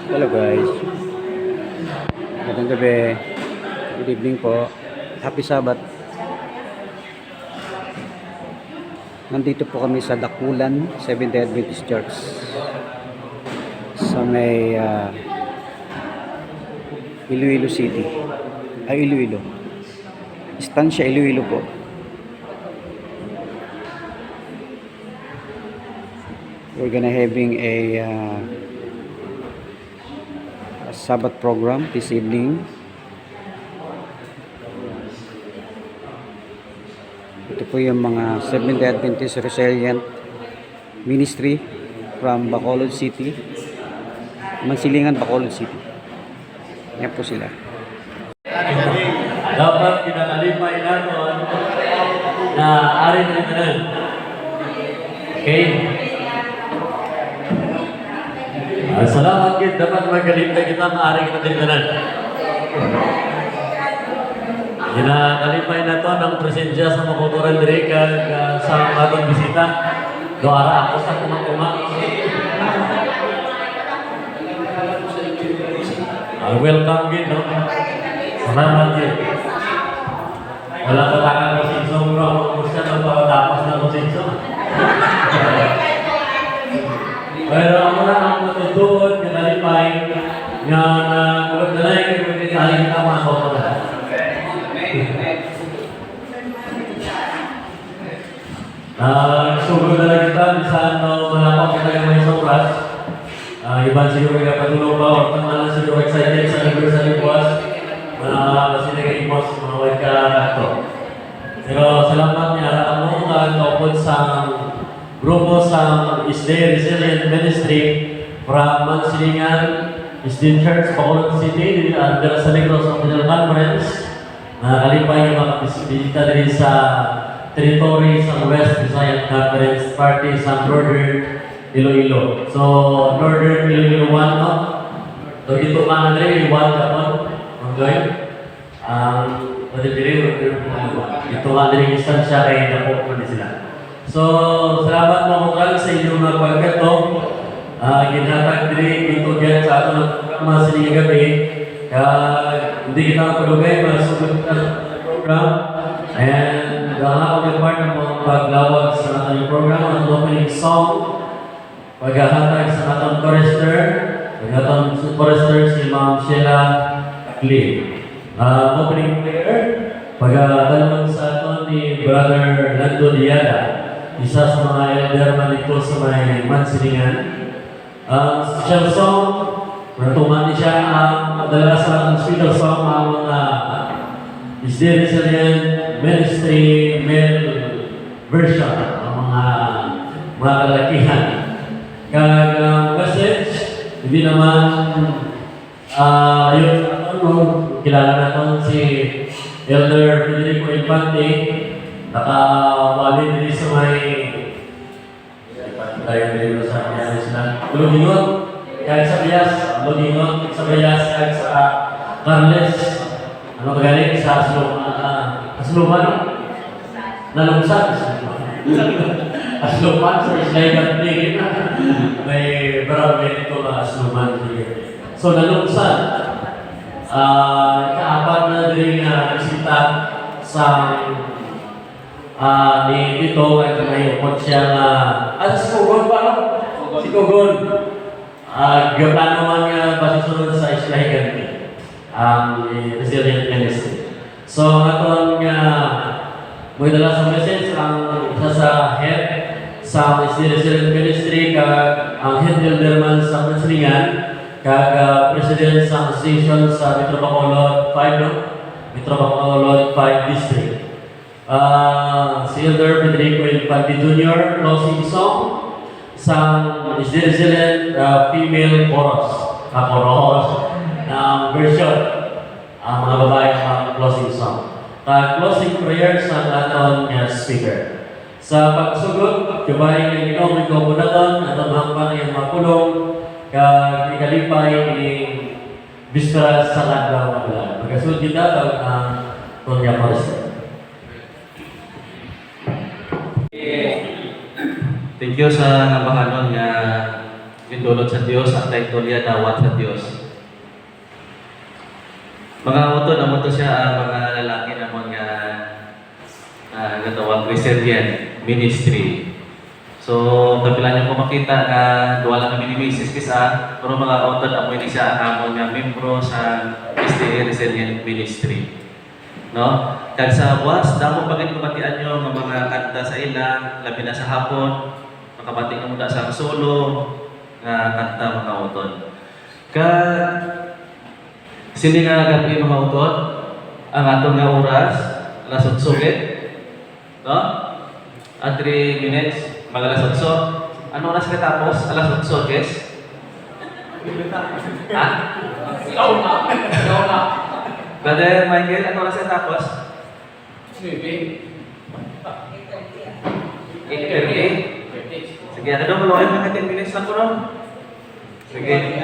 Hello guys, magandang gabi, good evening po, happy Sabbath. Nandito po kami sa Dakulan Seventh-day Adventist Church sa may Iloilo City, Iloilo, Estancia Iloilo po. We're gonna having a Sabbath program this evening. Ito po yung mga Seventh-day Adventist Resilient Ministry from Bacolod City, Mansilingan, Bacolod City. Yan po sila. Dapat kinakalimay natin na arin na tanan. Okay? Salamat kit dapat magalimay kita maaari kita din tanan. Kinakalimay na to ng presensya sa makuturan diri sa atong bisita. Doara ako sa kumang-kuma. Welcome gid, no? Salamat gid. Wala pa tangan ko sinsong bro. Gusto na pa tapos na ko sinsong. Pero ako na ang matutuon, kinalipay, nga kulog na lang, kung kinalipay ka mga soto na. Sugod na lang kita, saan malapang kita yung may sobras. Iban siguro kaya patulong ba, o tama lang siguro excited sa anniversary buwas. Kasi nag-i-impos, mga white ka ito. Pero salamat niya, ako kaupod sa grupo sa Isday Resilient Ministry from Mansilingan, Isday Church, Bacolod City, under sa Negros National Conference. Kalipay yung mga bisita din sa territory sa West Visayan Conference Party sa Northern Iloilo. So, Northern Iloilo 1, no? So, ito mga rin, 1 kapon. Okay? Ito nga rin instansya kay Dapo po din sila. So, salamat mga kutral sa inyong mga pagkato. Ginatag din dito dyan sa ato ng programa sa liya gabi. Hindi kita palugay, masugod na sa program. And ako yung part ng mga paglawag sa ating program. Ang opening song, paghahatag sa atong chorister. Pag-atong chorister si Ma'am Sheila Lee. Opening prayer, pag-dalawang sa ato ni Brother Nando Diada. Isa sa mga elderman dito sa may Mansilingan. Special song, natuman siya ang madalas sa special song ang mga Isday Resilient Ministry male version, ang mga kalakihan. Kag message, hindi naman yun, kilala natin si Elder Federico Infante. Nakawali din sa may tayo din sa Bias na Lodingot, kahit sa Bias, Lodingot, sa Bias, kahit sa Carles, ano magaling sa Asluman, nalungsad, Asluman sa Islaygan Tigil na, may barangay nito na Asluman Tigil. So nalungsad, kaapat na din nagsita sa ni Tito ay kumayupot siya si Kugon pa, no? Si Kugon. Gaplano nga basusunod sa Islahigan ang Resilient Ministry. So, atong may dala sa message ang isa sa head sa Resilient Ministry ang head elderman sa Mansilingan president sa association sa Metro Bacolod 5, no? Metro Bacolod 5 District. Si Elder Federico Infante Jr. closing song sa Isday Resilient female chorus version mga babae ang closing song. Closing prayer sa aton speaker. Sa pagsugod, kumain ng ikaw may kapunaton at ang hangpang yung mapulong ikalipay ng Bisperas sa Adlaw Maglaan. Magkasunod kita ang Tonya Forrester. Thank you sa nabahalon nga dulot sa Dios ang title niya dawat sa Dios. Mga uton na to siya ang mga lalaki na mga gatawag resilient ministry. So, kapila niyo po makita na duwa lang kami ni Mrs. Kisa, pero mga uton amoy ni siya ang mga membro sa SDA Resilient Ministry. No? Kaya sa buwas, damo pagin kumatian nyo ng mga kanta sa ilang, labi na sa hapon, makabati ka muna sa solo, nga kanta mga uton. Kaya, sini nga gabi mga uton, ang atong nga oras, alas 8 ulit, no? At 3 minutes, mag-alas 8. Ano oras ka tapos? Alas 8, Jess? Ha? Ikaw na. Brother Michael, ano oras ka tapos? 8:30. Sige, ano daw, maluhin mga 10 minutes lang ko ron. Sige.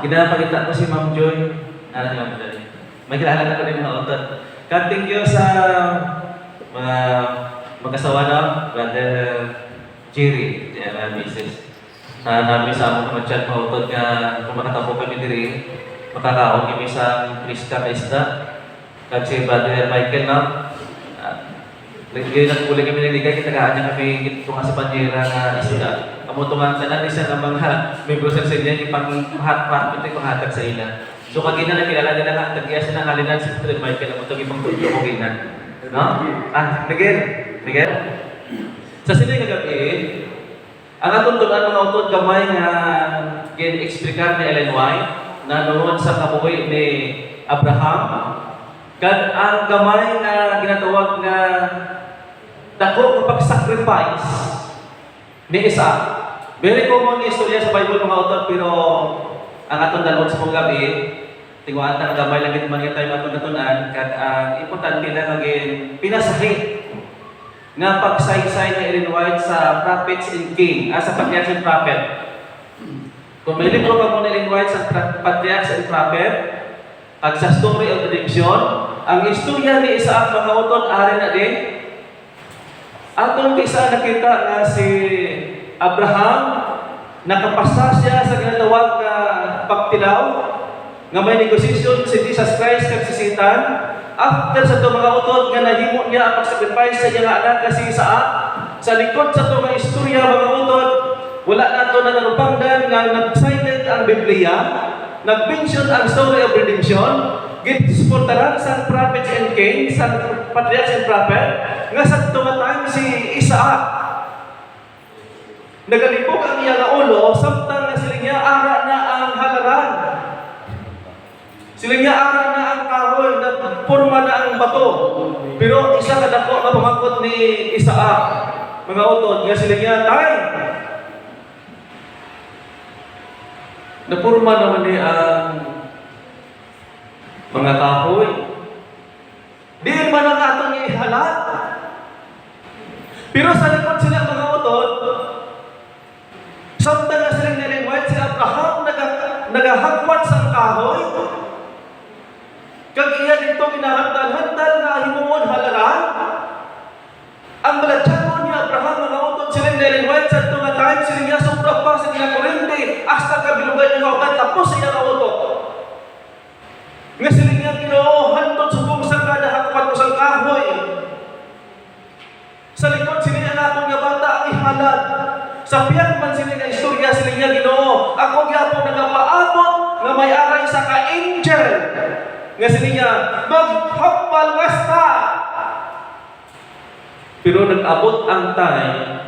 Ginapakita ko si Ma'am Joy. Ano si Ma'am Joy? May kilala na ko rin mga utot. Thank you sa mga mag-asawa na, Brother Jerry, Mrs. Namin sa among kamatsyat mga utot nga kung makatapo kami diri, makakaon kami sa Krista Kaista. Kasi Brother Michael na, nagkuling kami naligay, kitagaan niya kami ito nga sa Panyera na isda. Kamutungan sa natin siya ng mga membro sa niya, yung pang-hatpat, ito yung panghatag sa ina. So kagina na kilala nila nga, tagya siya ng halinan si Brother Michael, na itong ibang tulyo ko gina. No? Miguel? Sa sila kagabi, ang atuntunan mga utod gamay nga gin-explicar ni Ellen White na noon sa kabuhi ni Abraham. Kad ang gamay na ginatawag na dako nga pag-sacrifice ni Isaac. Very common nga istorya sa Bible mga utod, pero ang atong dalawang sa mga gabi, tingwaan na gamay lang ito man tayo matungatunan, kad ang importante na maging pinasahi nga pagsaysay ni Ellen White sa Prophets and King, sa Patriarchs and Prophet. Kung may libro ka mo ni Ellen White sa Patriarchs and Prophet, at sa Story of Redemption, ang istorya ni Isaac mga utod, ari na din. Atong isa nakita nga si Abraham, nakapasa siya sa ginatawag na pagtilaw, nga may negosasyon si Jesus Christ kag si Satan. After sa ito mga utod, nga nahimo niya ang pag-sacrifice sa iyang anak kasi Isaac, sa likod sa ito mga istorya mga utod, wala na ito na narupangdan nga nag-cited ang Biblia, nag-mention ang Story of Redemption, gitsportaran sa Prophets and Kings, sa Patriarchs and Prophet, nga sa tumatang si Isaac. Nagalipog ang iyang ulo, samtang na sila niya ara na ang halaran. Sila niya ara na ang kahoy, na porma na ang bato. Pero isa kadako na pamangkot ni Isaac, mga utod, nga sila niya, tay! Napurma naman ni ang mga kahoy. Di man ang atong ihalat. Pero sa likod sila mga utod, samtang na silang nilingwit, si Abraham nagahagwat sa kahoy. Kag iya dito ginahandal-handal na himuon halaran. Ang balatyagon ni Abraham mga utod silang nilingwit sa ito nga time, silang niya sobra pa sa ginakurente, hasta kabilugan niya kaukat, tapos siya nga utod. Nga siling nga kinuhantod subong sa kada hakpat ko sa kahoy. Sa likod siling nga natong nga bata ang ihalad. Sa piyak man siling nga istorya siling nga Ginoo. Ako gyapon nagapaabot nga may aray sa ka-angel. Nga siling nga maghapal wasta. Pero nag-abot ang time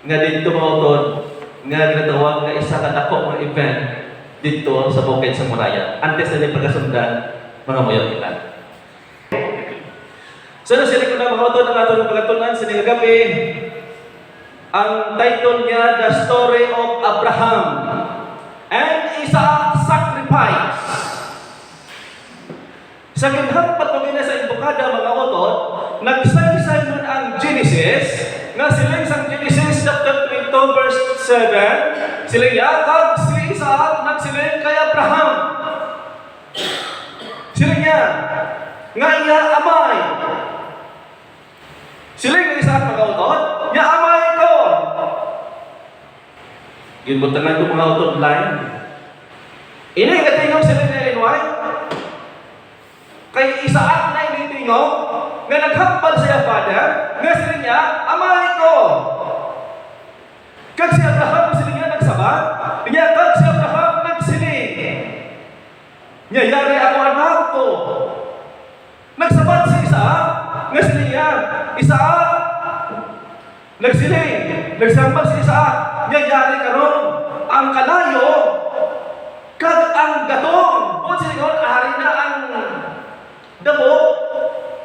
nga dito mga utod nga ginatawag nga isa ka dako nga event dito sa bukid sa Muraya. Antes na yung pagkasundan, mga muyaw kita. So, sila ko na mga utod ang ato ng pagkatunan sa gabi. Ang title niya, The Story of Abraham and Isaac Sacrifice. Sa ginhapat pamina sa imbukada mga utod, nagsaysay man ang Genesis, nga silang sa Genesis chapter 22 verse 7, silang yakag si Isaac nagsiling kay Abraham. Silang niya, nga iya amay. Silang Isaac mga utod, niya amay ko. Ginbutangan ko mga utod blind. Ini nga tingog sila ni Illinois. Kay Isaac na initingog, nga naghambal siya father, nga sila niya, amay ko. Kag si Abraham sila niya nagsabat, niya kag si Abraham nagsiling. Niya yari ako anak ko. Nagsabat si Isaac, nga sila niya, Isaac, nagsiling, nagsambal si Isaac, niya yari karon ang kalayo, kag ang gatong. O silingon, ari na ang dabo,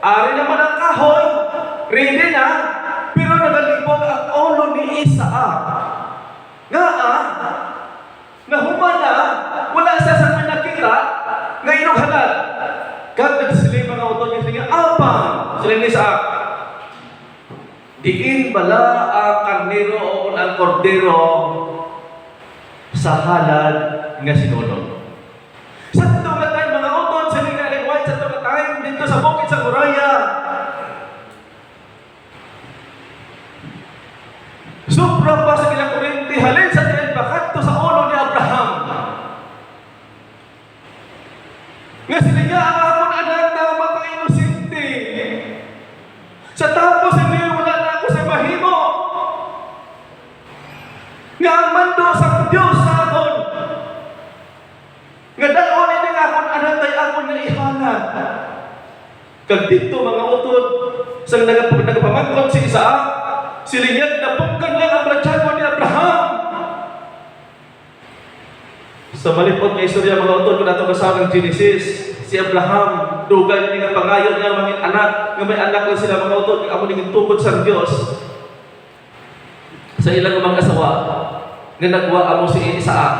ari naman ang kahoy, ready na, pero nagalibog ang ulo ni Isaac. Nga nahuman na, wala siya sa mga nakita, nga inuhanan. Kag nagsiling mga utod niya siya, apang, sila ni Isaac. Diin bala ang karnero o ang kordero sa halad nga sinulog. Sa tunga tayo mga utod, sila ni Illinois, sa tunga tayo dito sa bukid sa Muraya. Supra pa sa ilang kurinti, halin sa tiyan bakat to sa ulo ni Abraham. Nga sila niya ang akong anak na maka-inosente. Sa tapos hindi wala na ako sa mahimo. Nga ang mando sa Diyos sa akon. Nga dalon ini nga akong anak tayo akong na ihanan. Kag dito mga utod, sa nagapamangkot si Isaac, silingyan napungkan lang ang bratsyago ni Abraham. Sa malipot na istorya mga utod, kung nato kasama ng Genesis, si Abraham, dugay niya nga pangayon niya mga anak, nga may anak lang sila mga utod, nga amo ningin tubod sa Dios. Sa ilang mga asawa, nga nagwa amo si Isaac.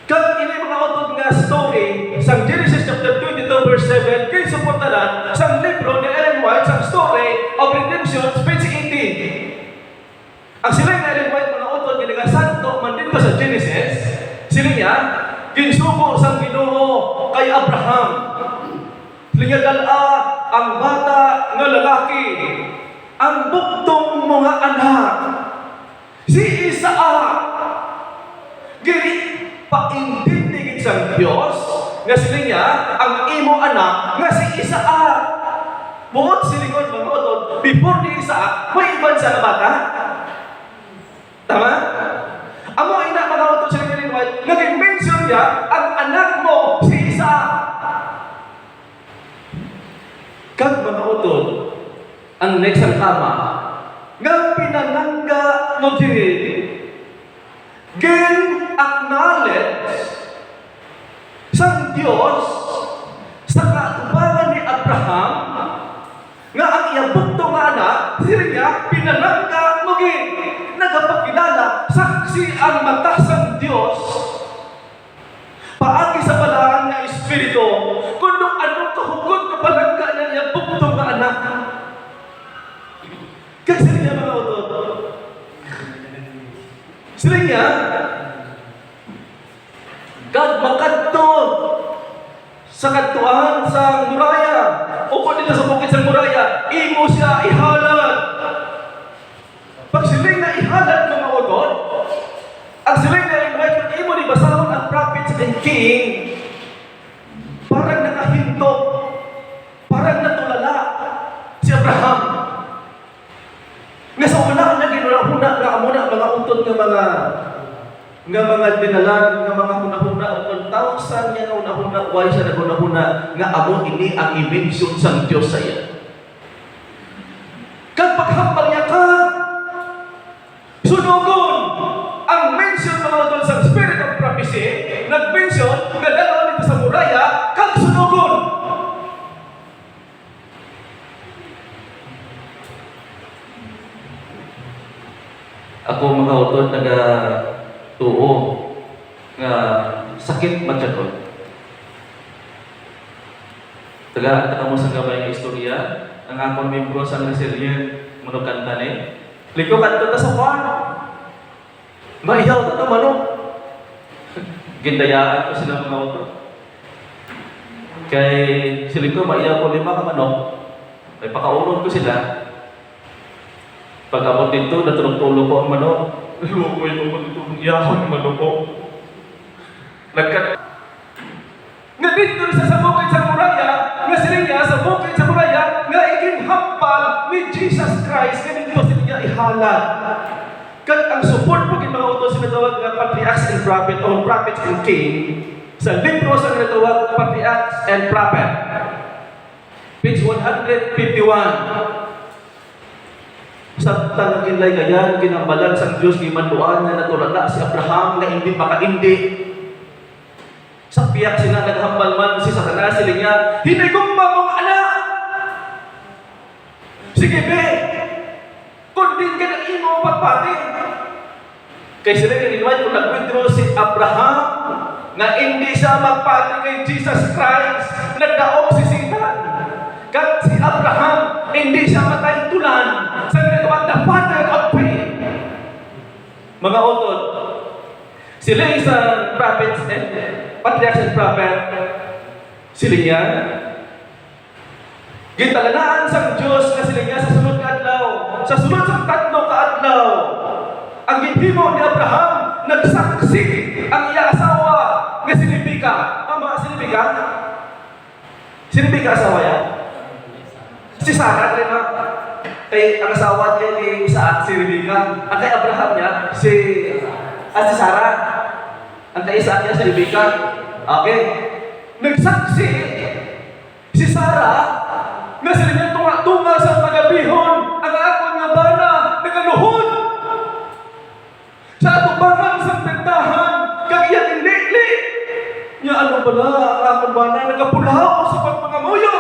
Kag ini mga utod nga story, sa Genesis chapter 22 verse 7, kay suportanan sa libro ni Ellen White, sa story of redemption, page 18. Ang sila nga Ellen White, mga utod, nga nagasanto man dito sa Genesis, sila niya, ginsugo sa Ginoo kay Abraham. Sila niya dala ang bata nga lalaki, ang buktong mga anak, si Isaac. Gini, paintindigin sa Diyos, nga sila niya, ang imo anak, nga si Isaac. Buot silingon mga utod, before ni Isaac, may iban sa bata. Tama? Amo ina mga utod sa Ellen White, nag-mention niya, ang anak mo, si Isaac. Kag mga utod, ang next ang kama, nga pinanangga mo din, acknowledge sa Diyos sa katubangan ni Abraham nga ang iyabukto nga anak, sila niya, pinanangga mo din, nagapakilala, saksi ang mata sa Diyos. Paagi sa balaan ng Espiritu, kung anong kahugot na palangga na niya bukto nga anak. Kasi niya mga utod, sila niya, kag makadto sa kadtuan sa muraya, o kung dito sa bukid sa muraya, imo siya ihalad. Pag sila na ihalad mga utod, ang sila na invite, pag imo ni basahon ang prophets and king, parang nakahinto, parang natulala si Abraham. Nga sa una na ginula-huna nga amuna mga utod nga mga dinalan, nga mga hunahuna o 1,000 nga hunahuna, why siya naghunahuna nga amo ini ang i-mention sa Diyos sa iya. Kag paghambal niya ka, sunugon ang mention mga utod sa Spirit of Prophecy, nag-mention nga dalawa nito sa muraya, kag sunugon. Ako mga utod tuo nga sakit matyagon. Taga mo sa gabay nga istorya, ang akong membro sa Resilient manukanta ni. Liko kanto ta sa kwarto. Maiyaw ta ta manok. Gindayaan ko sila mga utod. Kay sila ko maiyaw ko 5 ka manok. Kay pakaulon ko sila. Pag abot dito, natulog-tulog ko ang manok. Luko ito ko dito, iyahon maluko. Nga dito sa bukid sa Muraya, nga sila niya sa bukid sa Muraya, nga ikinhampal ni Jesus Christ, nga ninyo sila niya ihalad. Kaya ang support po mga utos sinatawag nga Patriarchs and Prophet o Prophets and King, sa libro sa sinatawag Patriarchs and Prophet. Page 151. Sa tanagin kayan, kinambalan sa Diyos ni Manuan na natulala si Abraham na hindi makaindi. Sa piyak sila naghambal man si Satanas sila niya, hindi kong mong anak! Sige be, kundin ka ng imo pagpati. Kaya sila niliwan kung nag-withdraw si Abraham na hindi siya magpati kay Jesus Christ, nagdaog si Satan. Kaya si Abraham, hindi siya matay-tulan sa ginagawa the father of faith. Mga utod, sila sa prophets and patriarchs and prophet, sila niya, gitalanaan sa Diyos na sila niya sa sunod ka adlaw. Sa sunod sa tatlo ka adlaw, ang gitimo ni Abraham, nagsaksi ang iya asawa nga si Rebecca. Tama, si Rebecca? Si Rebecca asawa yan? Si Sarah rin ha? Kay ang asawa niya ni Isaac, si Rebecca. Ang kay Abraham niya, si Sarah. Ang kay Isaac niya, si Rebecca. Okay? Nagsaksi si Sarah na sila niya tunga-tunga sa magabihon ang akong nga bana nagaluhod sa atubangan sa bentahan kagiyang inlikli niya ano pala ang akong bana nagapulaw sa pagpangamuyo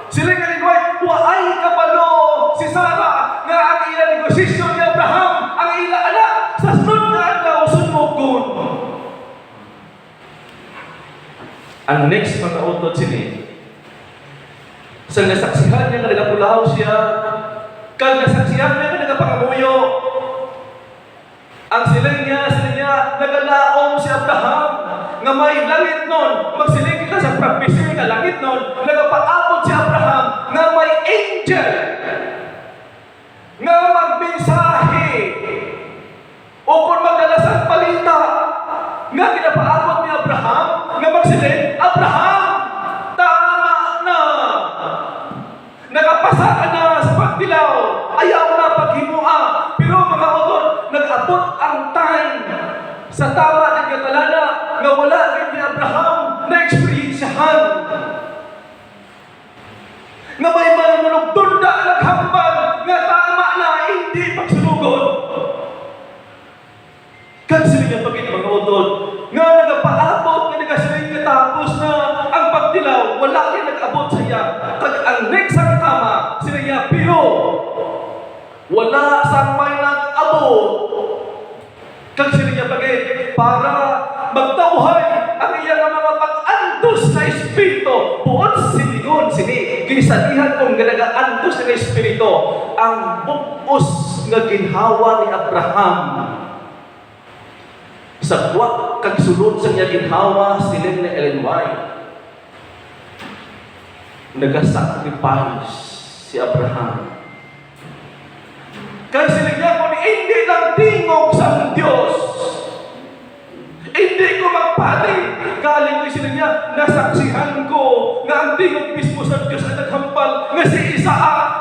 sila nga linway waay kapalo si Sarah nga ang ila negosisyon ni Abraham ang ila anak sa sunod na adlaw sunmogon. Ang next mga utod sini sa nasaksihan niya nga nagapulaw siya kag nasaksihan niya nga nagapangamuyo ang siling niya nagalaom si Abraham nga may langit nun magsiling kita sa prophecy nga langit nun nagapaabot si Abraham nga may angel nga magmensahe o kung magdalasang palita nga ginapaabot ni Abraham nga magsiling Abraham tama na nakapasa ka na sa pagdilaw ayaw na paghimua pero mga utod nag-abot ang time sa tama ng katalana nga wala rin ni Abraham na eksperyensyahan na may manunugtun na naghambal nga tama na hindi pagsulugod kansiling ang pagin mga utod nga nagapaabot nga nagasiling katapos na ang pagdilaw wala rin nag-abot sa iya kag ang next ang tama sila niya pero wala sang may nag-abot kag sila niya pagin para magtauhay ang iyang mga pag-antos na espiritu buot silingon sini kinisalihan kung ganaga-antos na espiritu ang bukos nga ginhawa ni Abraham sa buwak kag sulod sa niya ginhawa silin na Ellen White nagasacrifice si Abraham kaya sila niya kung hindi lang tingog sa Diyos hindi ko magpati galing ko sila niya nasaksihan ko na ang tingog mismo sa Diyos na naghampal na si Isaac